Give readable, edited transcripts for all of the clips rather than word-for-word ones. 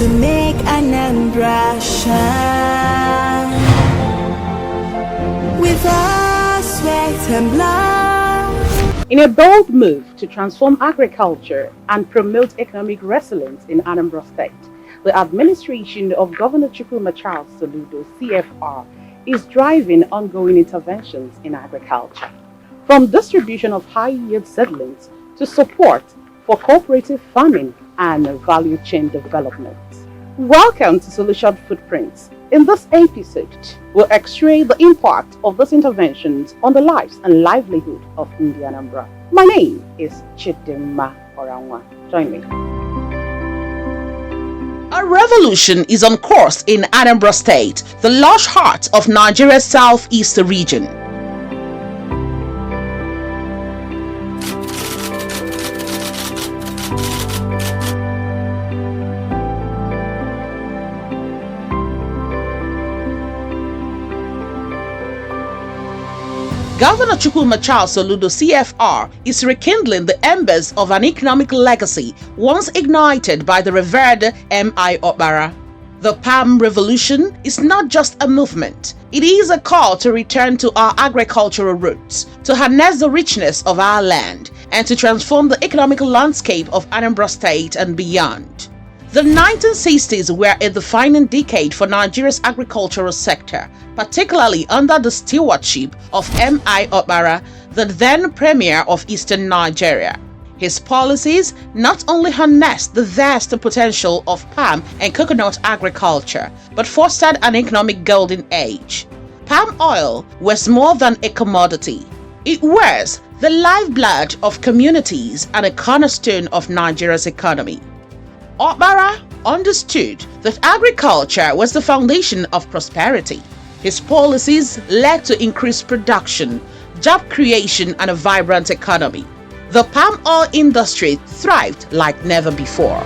to make Anambra shine. With our sweat and blood. In a bold move to transform agriculture and promote economic resilience in Anambra State, the administration of Governor Chukwuma Soludo, CFR, is driving ongoing interventions in agriculture, from distribution of high-yield seedlings to support for cooperative farming and value chain development. Welcome to Solution Footprints. In this episode, we'll x-ray the impact of these interventions on the lives and livelihood of Anambra. My name is Chidimma Oranwa. Join me. A revolution is on course in Anambra State, the lush heart of Nigeria's southeast region. Governor Chukwuma Soludo, CFR, is rekindling the embers of an economic legacy once ignited by the revered M.I. Okpara. The palm revolution is not just a movement. It is a call to return to our agricultural roots, to harness the richness of our land, and to transform the economic landscape of Anambra State and beyond. The 1960s were a defining decade for Nigeria's agricultural sector, particularly under the stewardship of M.I. Okpara, the then Premier of Eastern Nigeria. His policies not only harnessed the vast potential of palm and coconut agriculture, but fostered an economic golden age. Palm oil was more than a commodity. It was the lifeblood of communities and a cornerstone of Nigeria's economy. Okpara understood that agriculture was the foundation of prosperity. His policies led to increased production, job creation, and a vibrant economy. The palm oil industry thrived like never before.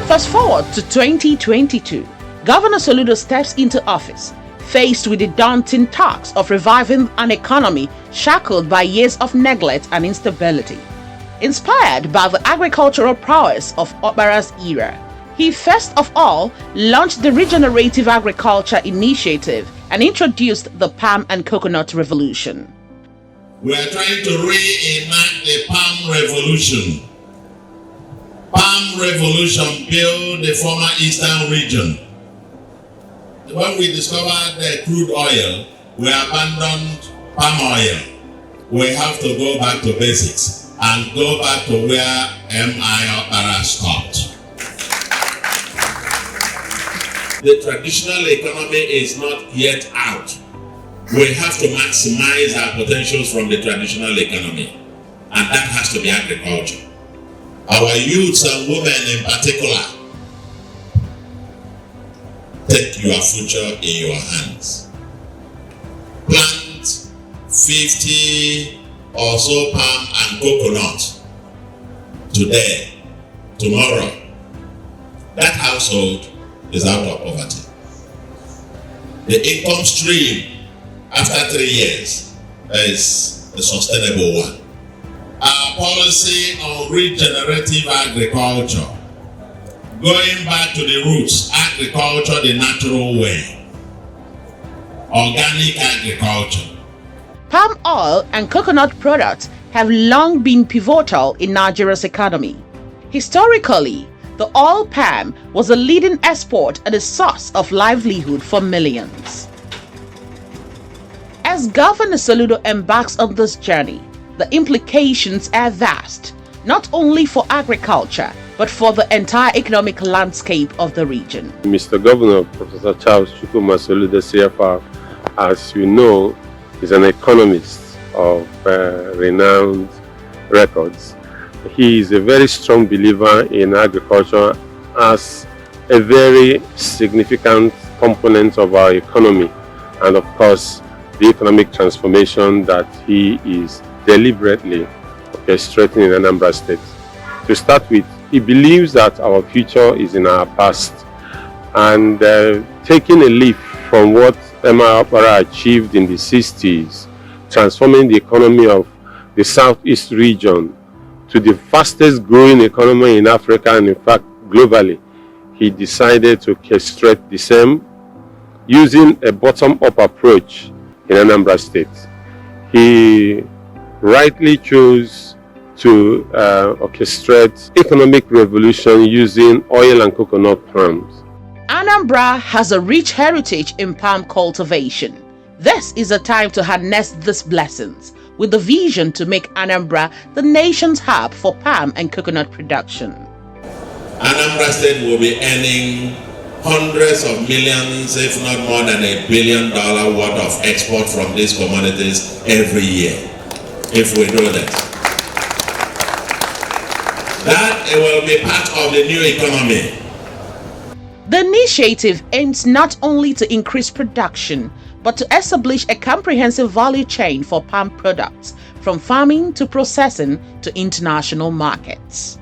Fast forward to 2022, Governor Soludo steps into office, faced with the daunting task of reviving an economy shackled by years of neglect and instability. Inspired by the agricultural prowess of Okpara's era, he first of all launched the Regenerative Agriculture Initiative and introduced the Palm and Coconut Revolution. We are trying to reenact the Palm Revolution. Palm Revolution built the former Eastern region. When we discovered the crude oil, we abandoned palm oil. We have to go back to basics and go back to where M.I. Okpara stopped. The traditional economy is not yet out. We have to maximize our potentials from the traditional economy, and that has to be agriculture. Our youths and women in particular, take your future in your hands. Plant 50 or so palm and coconut today, tomorrow. That household is out of poverty. The income stream after 3 years is a sustainable one. Our policy on regenerative agriculture, going back to the roots, agriculture the natural way, organic agriculture. Palm oil and coconut products have long been pivotal in Nigeria's economy. Historically, the oil palm was a leading export and a source of livelihood for millions. As Governor Soludo embarks on this journey, the implications are vast, not only for agriculture, but for the entire economic landscape of the region. Mr. Governor, Professor Charles Chukwuma Soludo, CFR, as you know, is an economist of renowned records. He is a very strong believer in agriculture as a very significant component of our economy, and of course, the economic transformation that he is deliberately orchestrating in Anambra State. To start with, he believes that our future is in our past, and taking a leaf from what Okpara achieved in the 60s, transforming the economy of the Southeast region to the fastest growing economy in Africa and in fact globally, he decided to orchestrate the same using a bottom-up approach in Anambra State. He rightly chose to orchestrate economic revolution using oil and coconut palms. Anambra has a rich heritage in palm cultivation. This is a time to harness these blessings with the vision to make Anambra the nation's hub for palm and coconut production. Anambra State will be earning hundreds of millions, if not more than $1 billion worth of export from these commodities every year, if we do that. That will be part of the new economy. The initiative aims not only to increase production, but to establish a comprehensive value chain for palm products, from farming to processing to international markets.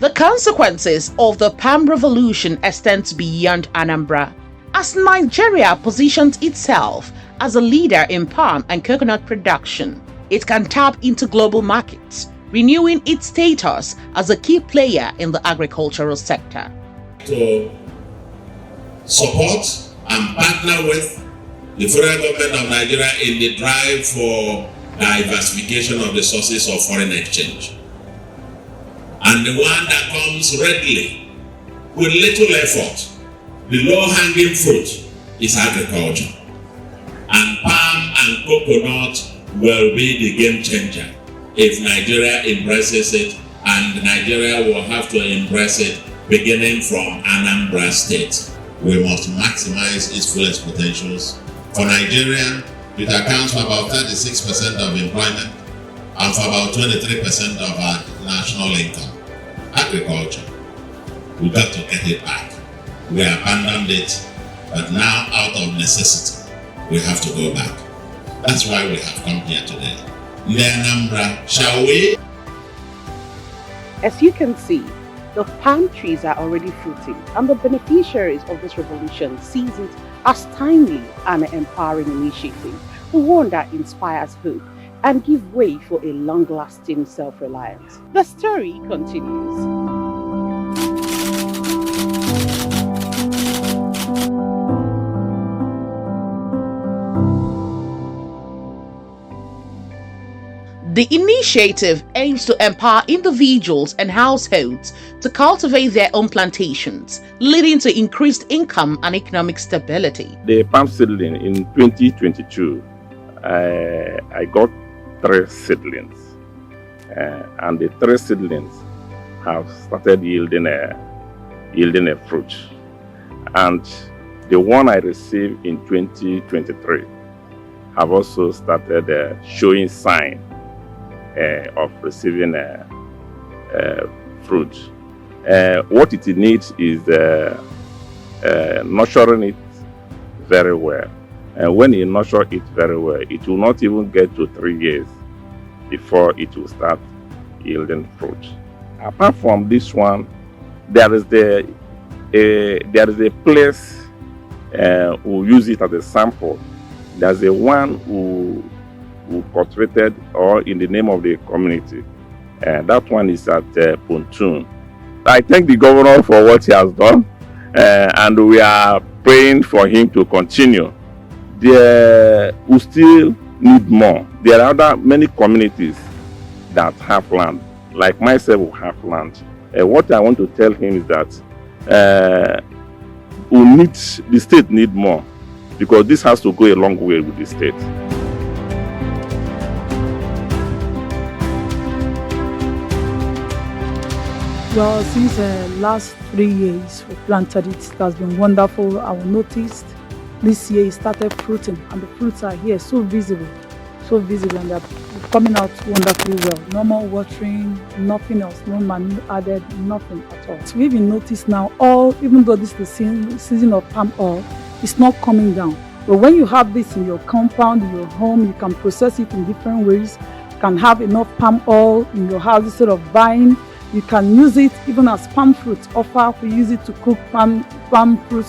The consequences of the palm revolution extends beyond Anambra, as Nigeria positions itself as a leader in palm and coconut production. It can tap into global markets, renewing its status as a key player in the agricultural sector. To support and partner with the federal government of Nigeria in the drive for diversification of the sources of foreign exchange. And the one that comes readily, with little effort, the low-hanging fruit is agriculture. And palm and coconut will be the game changer if Nigeria embraces it, and Nigeria will have to embrace it beginning from Anambra State. We must maximize its fullest potentials. For Nigeria, it accounts for about 36% of employment and for about 23% of our national income. Agriculture, we got to get it back. We abandoned it, but now out of necessity, we have to go back. That's why we have come here today. Anambra, shall we? As you can see, the palm trees are already fruiting, and the beneficiaries of this revolution sees it as timely and an empowering initiative, the one that inspires hope and gives way for a long-lasting self-reliance. The story continues. The initiative aims to empower individuals and households to cultivate their own plantations, leading to increased income and economic stability. The palm seedling in 2022, I got 3 seedlings, and the 3 seedlings have started yielding a fruit. And the one I received in 2023 have also started showing sign of receiving fruit. What it needs is nurturing it very well. And when you nurture it very well, it will not even get to 3 years before it will start yielding fruit. Apart from this one, there is a place who use it as a sample. There's a one who cultivated or in the name of the community. That one is at Pontoon. I thank the governor for what he has done, and we are praying for him to continue. We still need more. There are many communities that have land, like myself who have land. What I want to tell him is that the state need more, because this has to go a long way with the state. Well, since the last 3 years we planted it, it has been wonderful. I noticed this year it started fruiting, and the fruits are here, so visible, and they're coming out wonderfully well. No more watering, nothing else, no manure added, nothing at all. So we've been noticed now, even though this is the season of palm oil, it's not coming down. But when you have this in your compound, in your home, you can process it in different ways. You can have enough palm oil in your house instead of buying. You can use it even as palm fruit offer. We use it to cook palm fruit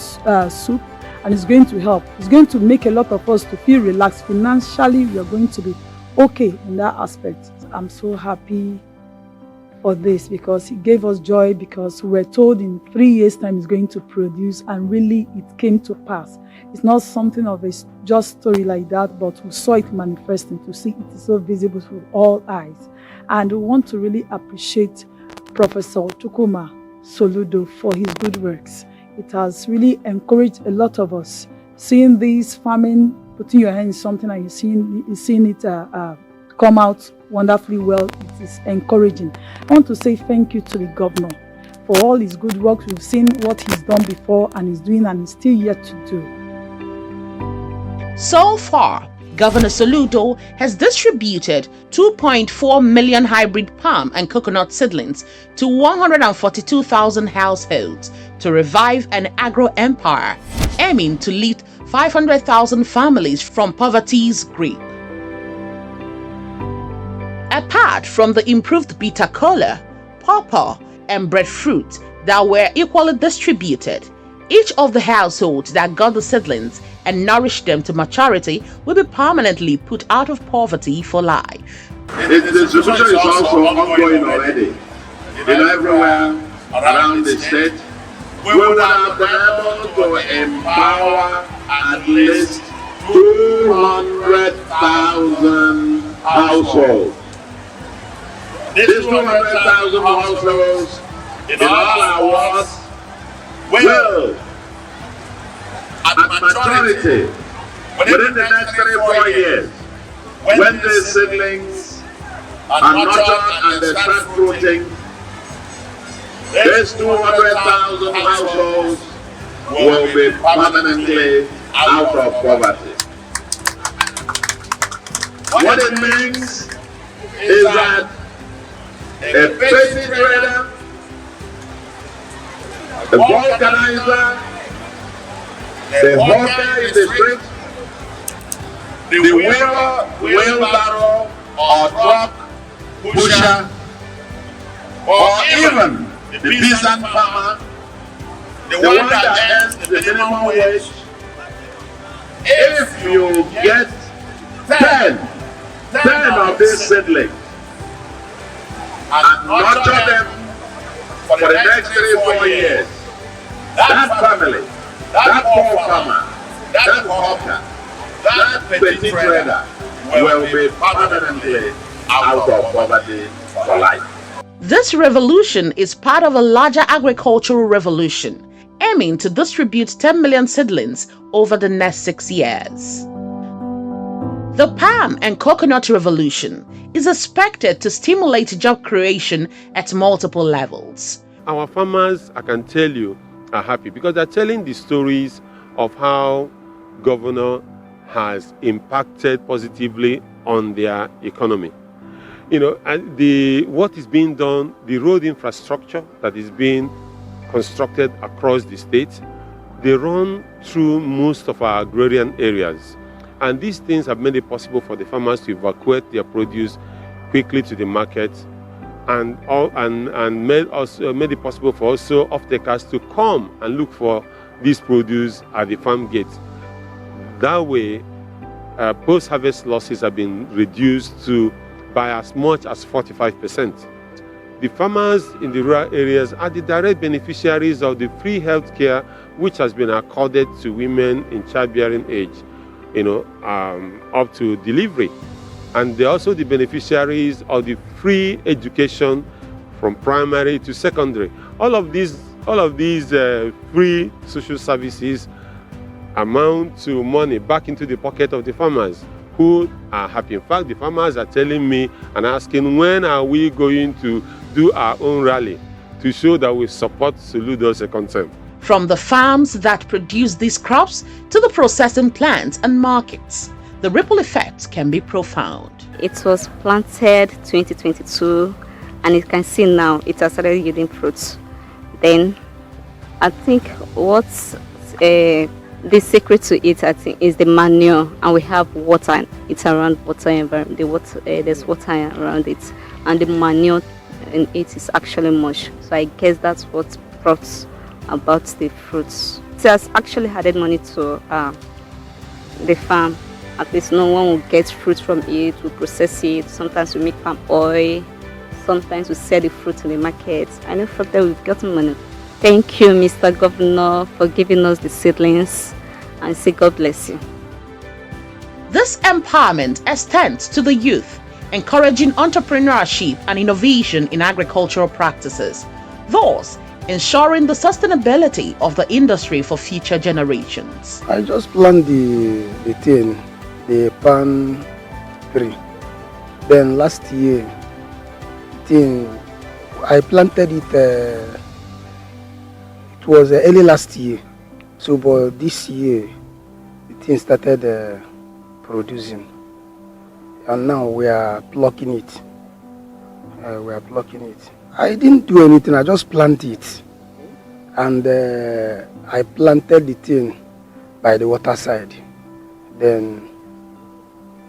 soup, and it's going to help. It's going to make a lot of us to feel relaxed. Financially, we are going to be okay in that aspect. I'm so happy for this because it gave us joy, because we were told in 3 years' time it's going to produce, and really it came to pass. It's not something of a just story like that, but we saw it manifesting, to see it is so visible with all eyes. And we want to really appreciate Professor Chukwuma Soludo for his good works. It has really encouraged a lot of us. Seeing this farming, putting your hand in something and you're seeing it come out wonderfully well, it is encouraging. I want to say thank you to the governor for all his good work. We've seen what he's done before and he's doing and he's still yet to do. So far, Governor Soludo has distributed 2.4 million hybrid palm and coconut seedlings to 142,000 households to revive an agro-empire, aiming to lift 500,000 families from poverty's grip. Apart from the improved bitter cola, pawpaw, and breadfruit that were equally distributed, each of the households that got the seedlings and nourished them to maturity will be permanently put out of poverty for life. The distribution is also ongoing already. Everywhere around the state, we would have been able to empower at least 200,000 households. These 200,000 households in all our wards will, at maturity, within the next 3-4 years, when these seedlings are nurtured and they start fruiting, these 200,000 households will be permanently out of poverty. What it means is that a petty trader, a vulcanizer, the hawker in the street, the wheelbarrow or truck pusher, or even the peasant farmer, the one that earns the minimum wage, if you get 10 of these seedlings and nurture them for the next 3-4 years, that family, that poor farmer, that hawker, that petty trader will be permanently out of poverty for life. This revolution is part of a larger agricultural revolution, aiming to distribute 10 million seedlings over the next 6 years. The palm and coconut revolution is expected to stimulate job creation at multiple levels. Our farmers, I can tell you, are happy because they're telling the stories of how governor has impacted positively on their economy. You know, and what is being done, the road infrastructure that is being constructed across the state, they run through most of our agrarian areas. And these things have made it possible for the farmers to evacuate their produce quickly to the market, and made it possible for also off-takers to come and look for this produce at the farm gate. That way, post-harvest losses have been reduced by as much as 45%. The farmers in the rural areas are the direct beneficiaries of the free health care which has been accorded to women in childbearing age, up to delivery. And they're also the beneficiaries of the free education from primary to secondary. All of these free social services amount to money back into the pocket of the farmers, who are happy. In fact, the farmers are telling me and asking, when are we going to do our own rally to show that we support Soludo's second term? From the farms that produce these crops to the processing plants and markets, the ripple effects can be profound. It was planted 2022, and you can see now it has started yielding fruits. Then I think what's the secret to it, I think, is the manure, and we have water. It's around water environment. There's water around it, and the manure in it is actually much. So I guess that's what brought about the fruits. It has actually added money to the farm. At least no one will get fruit from it, we process it. Sometimes we make palm oil. Sometimes we sell the fruit in the market. I know from there we've gotten money. Thank you, Mr. Governor, for giving us the seedlings, and say God bless you. This empowerment extends to the youth, encouraging entrepreneurship and innovation in agricultural practices, thus ensuring the sustainability of the industry for future generations. I just planted the palm tree. Then last year, I planted it. It was early last year. So, but this year, the thing started producing, and now we are plucking it. I didn't do anything. I just planted it, and I planted the thing by the water side. Then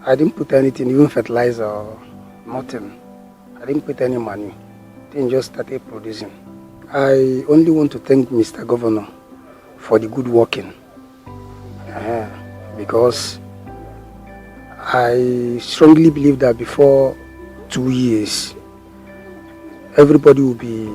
I didn't put anything, even fertilizer or nothing. I didn't put any money. The thing just started producing. I only want to thank Mr. Governor for the good working, because I strongly believe that before 2 years, everybody will be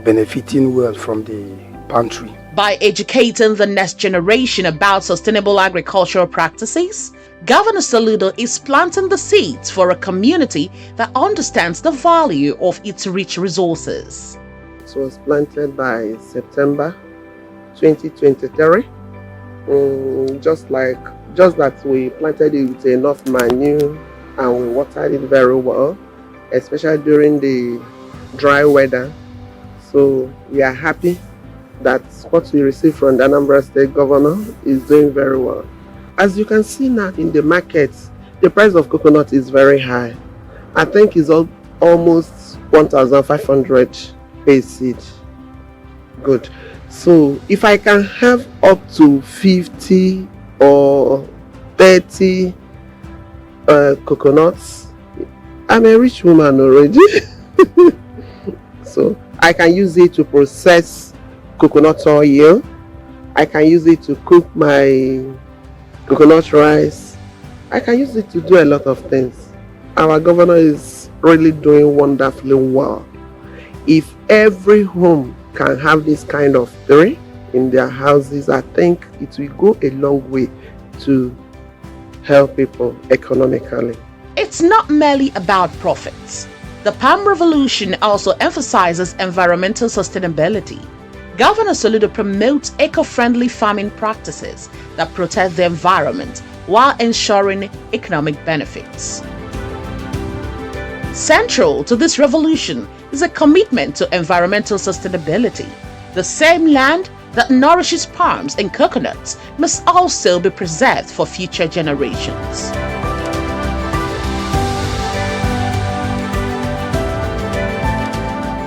benefiting well from the palm tree. By educating the next generation about sustainable agricultural practices, Governor Soludo is planting the seeds for a community that understands the value of its rich resources. It was planted by September 2023. Just that we planted it with enough manure and we watered it very well, especially during the dry weather. So we are happy that what we received from the Anambra State Governor is doing very well. As you can see now in the market, the price of coconut is very high. I think it's almost 1,500 per seed. Good. So if I can have up to 50 or 30 coconuts, I'm a rich woman already. So I can use it to process coconut oil. I can use it to cook my coconut rice. I can use it to do a lot of things. Our governor is really doing wonderfully well. If every home can have this kind of tree in their houses, I think it will go a long way to help people economically. It's not merely about profits. The palm revolution also emphasizes environmental sustainability. Governor Soludo promotes eco-friendly farming practices that protect the environment while ensuring economic benefits. Central to this revolution is a commitment to environmental sustainability. The same land that nourishes palms and coconuts must also be preserved for future generations.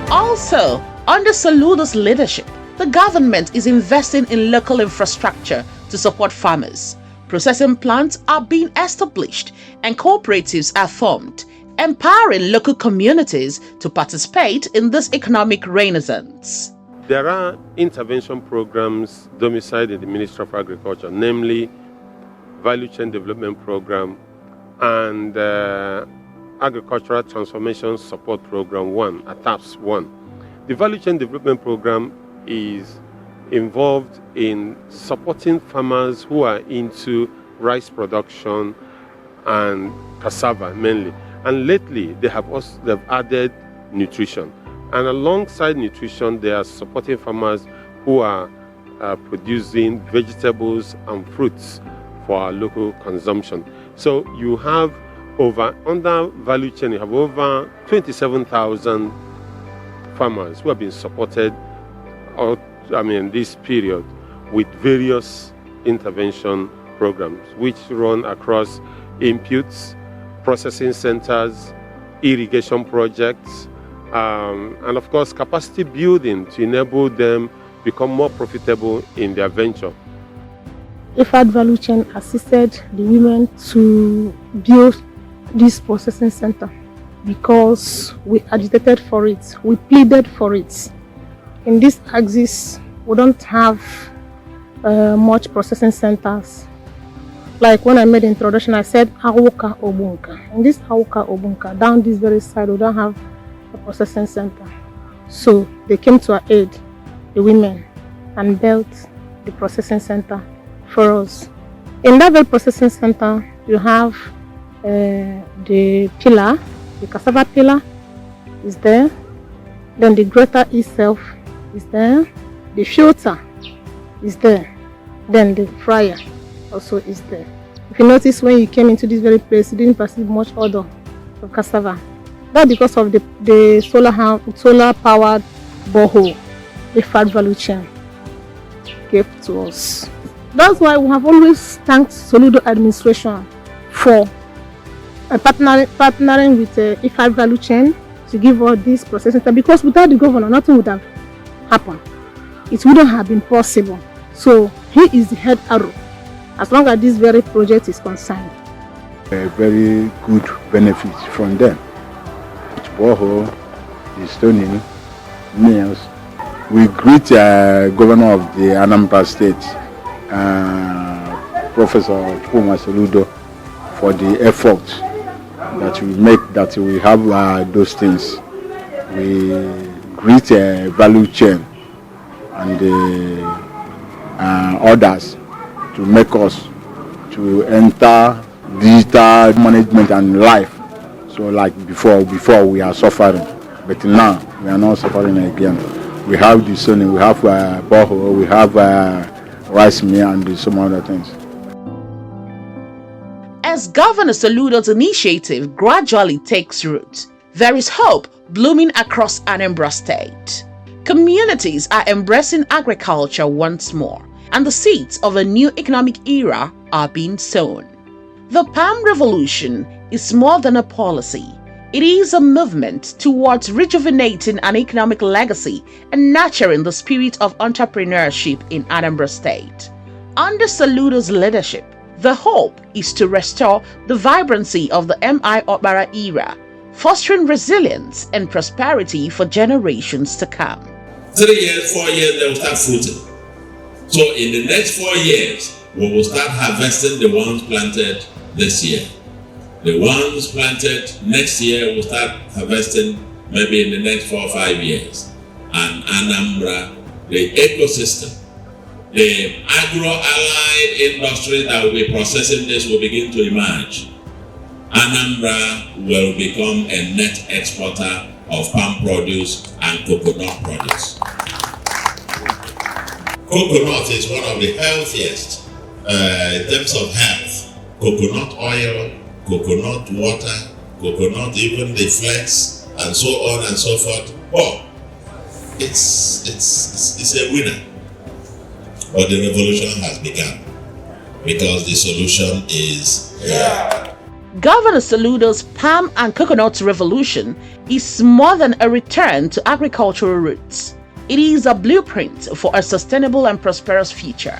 Also, under Soludo's leadership, the government is investing in local infrastructure to support farmers. Processing plants are being established and cooperatives are formed, empowering local communities to participate in this economic renaissance. There are intervention programs domiciled in the Ministry of Agriculture, namely Value Chain Development Program and Agricultural Transformation Support Program 1, ATAPS 1. The Value Chain Development Program is involved in supporting farmers who are into rice production and cassava mainly. And lately, they've added nutrition. And alongside nutrition, they are supporting farmers who are producing vegetables and fruits for our local consumption. So you have under value chain, you have over 27,000 farmers who have been supported this period with various intervention programs which run across inputs, processing centers, irrigation projects, and of course capacity building to enable them become more profitable in their venture. IFAD Value Chain assisted the women to build this processing center because we agitated for it, we pleaded for it. In this axis, we don't have much processing centers. Like when I made the introduction, I said Hauka Obunka. In this Hauka Obunka, down this very side, we don't have a processing center. So they came to our aid, the women, and built the processing center for us. In that very processing center, you have the pillar, the cassava pillar is there. Then the grater itself is there. The filter is there. Then the fryer also is there. If you notice, when you came into this very place, you didn't perceive much odor of cassava. That's because of the solar powered borehole the fat value chain gave to us. That's why we have always thanked Soludo administration for partnering with the IFAD value chain to give us this processing center, because without the governor, nothing would have happened. It wouldn't have been possible. So he is the head arrow as long as this very project is concerned. A very good benefit from them. Borehole, the stoning, meals. We greet Governor of the Anambra State, Professor Soludo, for the effort that we make, that we have those things. We greet value chain and the others to make us to enter digital management and life. So like before we are suffering, but now we are not suffering again. We have the sunny, we have borehole, we have rice mill and some other things. As Governor Soludo's initiative gradually takes root, there is hope blooming across Anambra State. Communities are embracing agriculture once more, and the seeds of a new economic era are being sown. The Palm Revolution is more than a policy. It is a movement towards rejuvenating an economic legacy and nurturing the spirit of entrepreneurship in Anambra State. Under Soludo's leadership, the hope is to restore the vibrancy of the M.I. Okpara era, fostering resilience and prosperity for generations to come. 3 years, 4 years, they will start fruiting. So in the next 4 years, we will start harvesting the ones planted this year. The ones planted next year will start harvesting maybe in the next 4 or 5 years. And Anambra, the ecosystem, the agro-allied industry that will be processing this will begin to emerge. Anambra will become a net exporter of palm produce and coconut produce. Coconut is one of the healthiest in terms of health. Coconut oil, coconut water, coconut, even the flex, and so on and so forth. Oh, it's a winner. But the revolution has begun because the solution is here. Governor Soludo's palm and coconut revolution is more than a return to agricultural roots. It is a blueprint for a sustainable and prosperous future.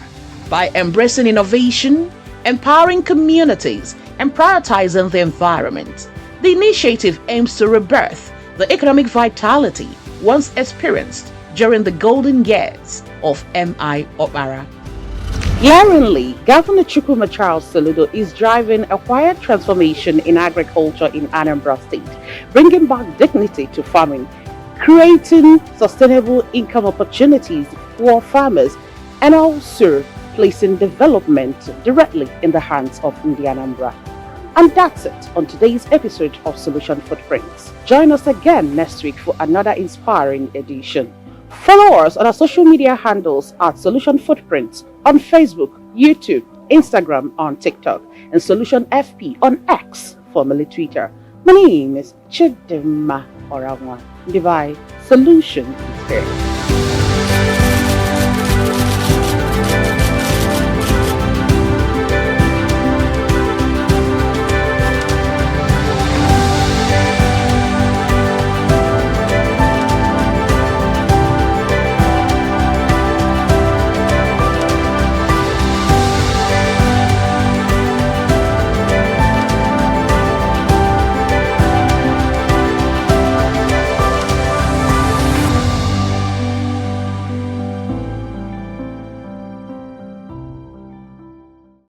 By embracing innovation, empowering communities, and prioritizing the environment, the initiative aims to rebirth the economic vitality once experienced during the golden years of M.I. Okpara. Glaringly, Governor Chukwuma Charles Soludo is driving a quiet transformation in agriculture in Anambra State, bringing back dignity to farming, creating sustainable income opportunities for farmers, and also placing development directly in the hands of the Anambra. And that's it on today's episode of Solution Footprints. Join us again next week for another inspiring edition. Follow us on our social media handles at Solution Footprints on Facebook, YouTube, Instagram, on TikTok, and Solution FP on X, formerly Twitter. My name is Chidima Oramwa. Divide Solution is here.